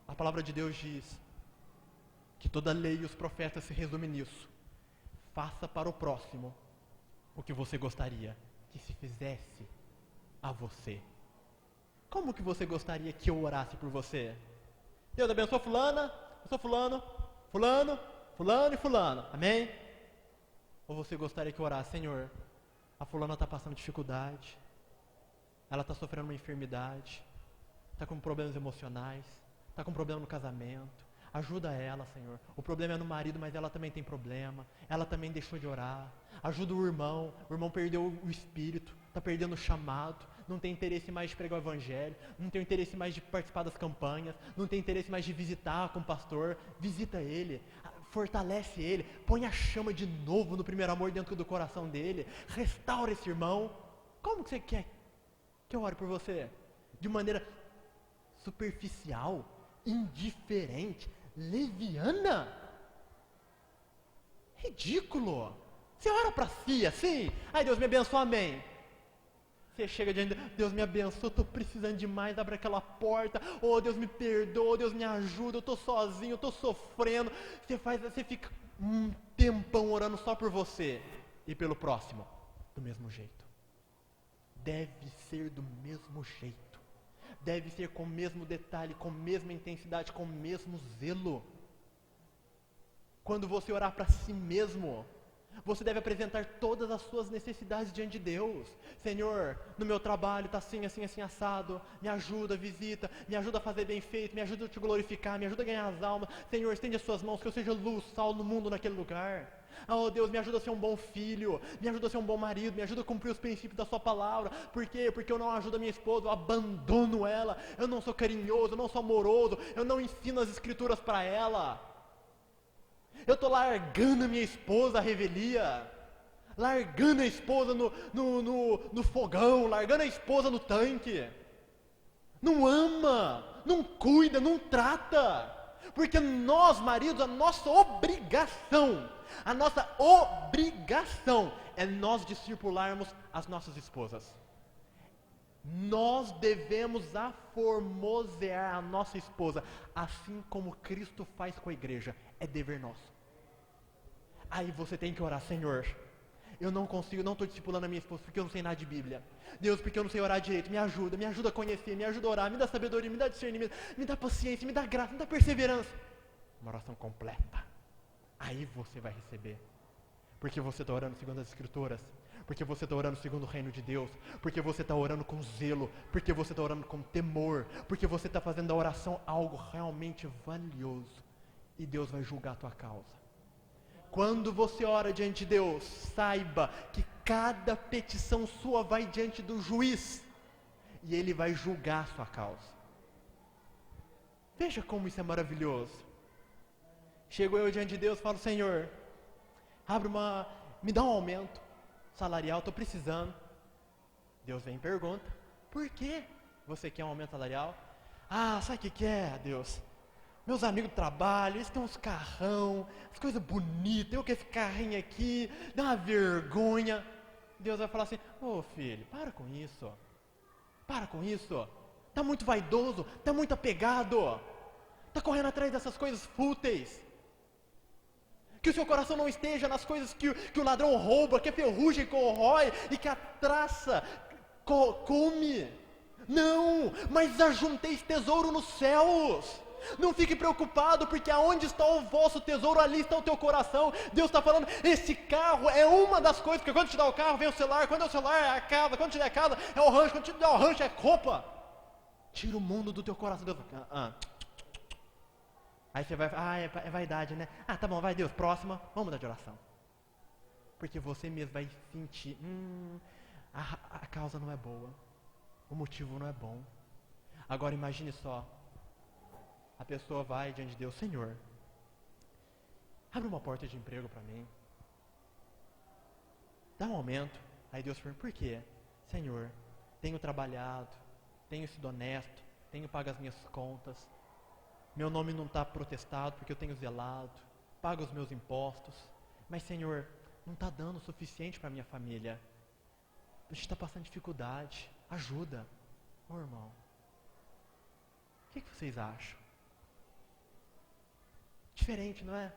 A palavra de Deus diz que toda a lei e os profetas se resumem nisso. Faça para o próximo o que você gostaria que se fizesse a você. Como que você gostaria que eu orasse por você? Deus abençoe fulana, eu sou fulano, fulano, fulano e fulano. Amém? Ou você gostaria que eu orasse, Senhor, a fulana está passando dificuldade, ela está sofrendo uma enfermidade, está com problemas emocionais, está com problema no casamento, ajuda ela, Senhor. O problema é no marido, mas ela também tem problema, ela também deixou de orar. Ajuda o irmão perdeu o espírito, está perdendo o chamado, não tem interesse mais de pregar o evangelho, não tem interesse mais de participar das campanhas, não tem interesse mais de visitar com o pastor. Visita ele, fortalece ele, põe a chama de novo no primeiro amor dentro do coração dele, restaura esse irmão. Como que você quer que eu ore por você? De maneira superficial, indiferente, leviana? Ridículo. Você ora para si assim? Ai, Deus me abençoe, amém. Você chega diante de Deus, me abençoa, eu estou precisando demais, abre aquela porta. Oh, Deus me perdoa, Deus me ajuda, eu estou sozinho, eu estou sofrendo. Você fica um tempão orando só por você e pelo próximo. Do mesmo jeito. Deve ser do mesmo jeito. Deve ser com o mesmo detalhe, com a mesma intensidade, com o mesmo zelo. Quando você orar para si mesmo, você deve apresentar todas as suas necessidades diante de Deus. Senhor, no meu trabalho está assim, assim, assim, assado. Me ajuda, visita, me ajuda a fazer bem feito, me ajuda a te glorificar, me ajuda a ganhar as almas. Senhor, estende as suas mãos, que eu seja luz, sal no mundo naquele lugar. Oh Deus, me ajuda a ser um bom filho, me ajuda a ser um bom marido, me ajuda a cumprir os princípios da sua palavra. Por quê? Porque eu não ajudo a minha esposa, eu abandono ela, eu não sou carinhoso, eu não sou amoroso, eu não ensino as escrituras para ela. Eu estou largando a minha esposa à revelia, largando a esposa no fogão, largando a esposa no tanque. Não ama, não cuida, não trata. Porque nós, maridos, a nossa obrigação é nós discipularmos as nossas esposas. Nós devemos aformosear a nossa esposa, assim como Cristo faz com a igreja. É dever nosso. Aí você tem que orar, Senhor, eu não consigo, não estou discipulando a minha esposa porque eu não sei nada de Bíblia. Deus, porque eu não sei orar direito, me ajuda a conhecer, me ajuda a orar, me dá sabedoria, me dá discernimento, me dá paciência, me dá graça, me dá perseverança. Uma oração completa. Aí você vai receber. Porque você está orando segundo as Escrituras, porque você está orando segundo o reino de Deus, porque você está orando com zelo, porque você está orando com temor, porque você está fazendo da oração algo realmente valioso. E Deus vai julgar a tua causa. Quando você ora diante de Deus, saiba que cada petição sua vai diante do juiz, e ele vai julgar a sua causa. Veja como isso é maravilhoso. Chego eu diante de Deus e falo, Senhor, me dá um aumento salarial, estou precisando. Deus vem e pergunta, por que você quer um aumento salarial? Ah, sabe o que é, Deus? Meus amigos do trabalho, eles têm uns carrão, as coisas bonitas, eu com esse carrinho aqui, dá uma vergonha. Deus vai falar assim: ô filho, para com isso. Para com isso. Está muito vaidoso, está muito apegado. Está correndo atrás dessas coisas fúteis. Que o seu coração não esteja nas coisas que o ladrão rouba, que a ferrugem corrói e que a traça come. Não, mas ajunteis tesouro nos céus. Não fique preocupado, porque aonde está o vosso tesouro, ali está o teu coração. Deus está falando, esse carro é uma das coisas, porque quando te dá o carro, vem o celular, quando é o celular, é a casa, quando te der a casa, é o rancho, quando te der o rancho, é roupa. Tira o mundo do teu coração. Deus fala, Aí você vai, é vaidade, né? Tá bom, vai Deus, próxima, vamos mudar de oração. Porque você mesmo vai sentir, a causa não é boa, o motivo não é bom. Agora imagine só, a pessoa vai diante de Deus: Senhor, abre uma porta de emprego para mim, dá um aumento. Aí Deus pergunta: por quê? Senhor, tenho trabalhado, tenho sido honesto, tenho pago as minhas contas, meu nome não está protestado porque eu tenho zelado, pago os meus impostos, mas Senhor, não está dando o suficiente para a minha família, a gente está passando dificuldade, ajuda. Ô irmão, o que vocês acham? Diferente, não é?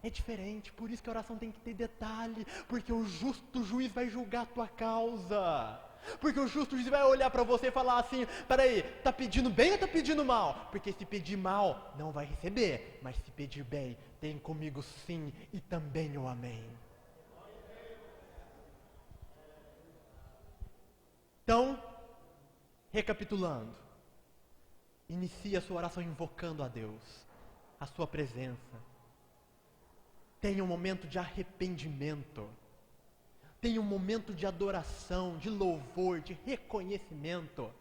É diferente, por isso que a oração tem que ter detalhe, porque o justo juiz vai julgar a tua causa, porque o justo juiz vai olhar para você e falar assim: peraí, tá pedindo bem ou tá pedindo mal? Porque se pedir mal, não vai receber, mas se pedir bem, tem comigo sim e também o amém. Então, recapitulando, inicie a sua oração invocando a Deus, a sua presença. Tenha um momento de arrependimento. Tenha um momento de adoração, de louvor, de reconhecimento.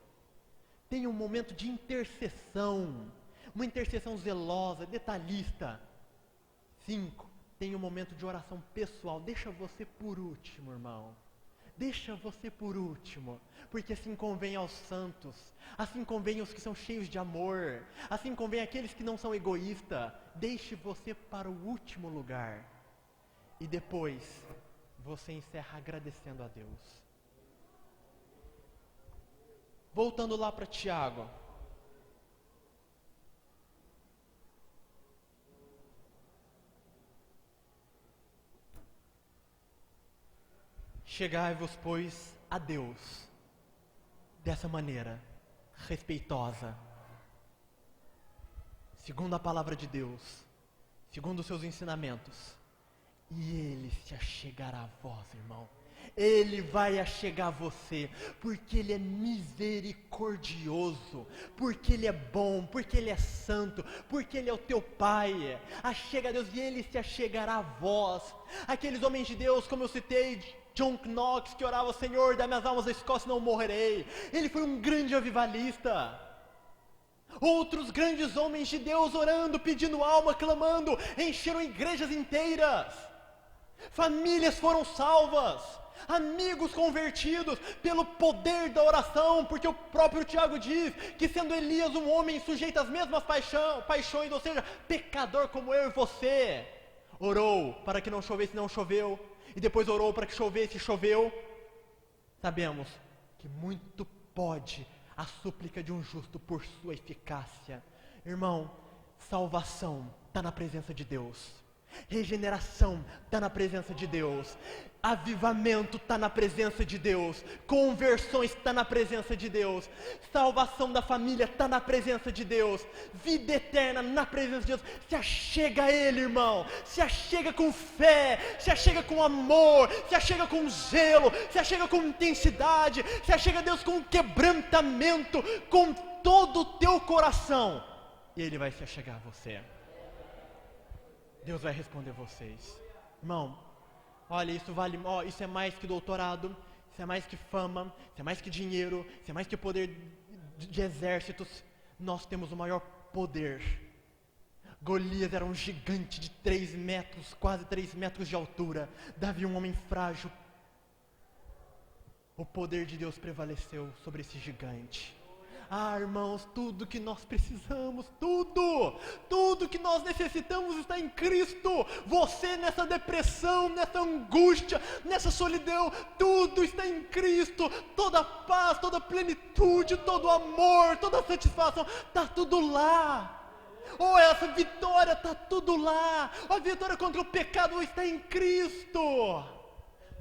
Tenha um momento de intercessão. Uma intercessão zelosa, detalhista. 5. Tenha um momento de oração pessoal. Deixa você por último, irmão. Deixa você por último, porque assim convém aos santos, assim convém aos que são cheios de amor, assim convém àqueles que não são egoístas. Deixe você para o último lugar, e depois você encerra agradecendo a Deus. Voltando lá para Tiago. Chegai-vos, pois, a Deus, dessa maneira, respeitosa, segundo a palavra de Deus, segundo os seus ensinamentos, e Ele se achegará a vós, irmão. Ele vai achegar a você, porque Ele é misericordioso, porque Ele é bom, porque Ele é santo, porque Ele é o teu Pai. Achega a Deus e Ele se achegará a vós. Aqueles homens de Deus, como eu citei, John Knox, que orava: Senhor, dá minhas almas à Escócia, não morrerei. Ele foi um grande avivalista. Outros grandes homens de Deus orando, pedindo alma, clamando, encheram igrejas inteiras. Famílias foram salvas, amigos convertidos pelo poder da oração, porque o próprio Tiago diz que, sendo Elias um homem sujeito às mesmas paixões, ou seja, pecador como eu e você, orou para que não chovesse, não choveu, e depois orou para que chovesse, choveu. Sabemos que muito pode a súplica de um justo por sua eficácia. Irmão, salvação está na presença de Deus. Regeneração está na presença de Deus. Avivamento está na presença de Deus. Conversões está na presença de Deus. Salvação da família está na presença de Deus. Vida eterna na presença de Deus. Se achega a Ele, irmão. Se achega com fé. Se achega com amor. Se achega com zelo. Se achega com intensidade. Se achega a Deus com quebrantamento. Com todo o teu coração. E Ele vai se achegar a você. Deus vai responder vocês. Irmão, olha, isso é mais que doutorado, isso é mais que fama, isso é mais que dinheiro, isso é mais que poder de exércitos. Nós temos o maior poder. Golias era um gigante de 3 metros, quase 3 metros de altura. Davi, um homem frágil. O poder de Deus prevaleceu sobre esse gigante. Irmãos, tudo que nós precisamos, tudo que nós necessitamos está em Cristo. Você nessa depressão, nessa angústia, nessa solidão, tudo está em Cristo. Toda paz, toda plenitude, todo amor, toda satisfação, está tudo lá. Essa vitória está tudo lá. A vitória contra o pecado está em Cristo.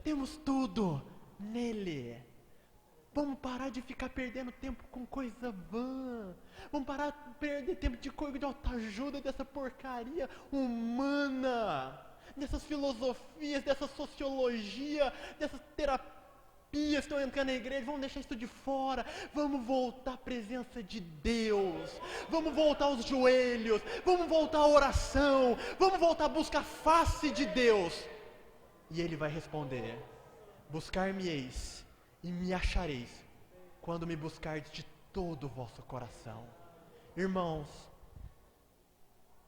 Temos tudo nele. Vamos parar de ficar perdendo tempo com coisa vã. Vamos parar de perder tempo de coisa de autoajuda, dessa porcaria humana, dessas filosofias, dessa sociologia, dessas terapias que estão entrando na igreja. Vamos deixar isso de fora. Vamos voltar à presença de Deus. Vamos voltar aos joelhos. Vamos voltar à oração. Vamos voltar a buscar a face de Deus. E Ele vai responder: buscar-me-eis e me achareis, quando me buscardes de todo o vosso coração. Irmãos,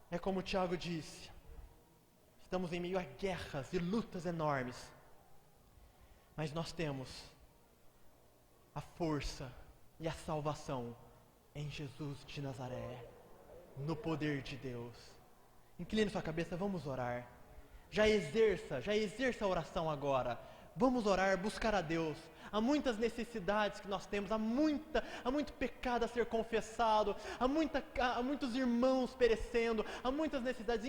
é como o Tiago disse, estamos em meio a guerras e lutas enormes, mas nós temos a força e a salvação em Jesus de Nazaré, no poder de Deus. Incline sua cabeça, vamos orar. Já exerça a oração agora. Vamos orar, buscar a Deus. Há muitas necessidades que nós temos, há muito pecado a ser confessado, há muitos irmãos perecendo, há muitas necessidades.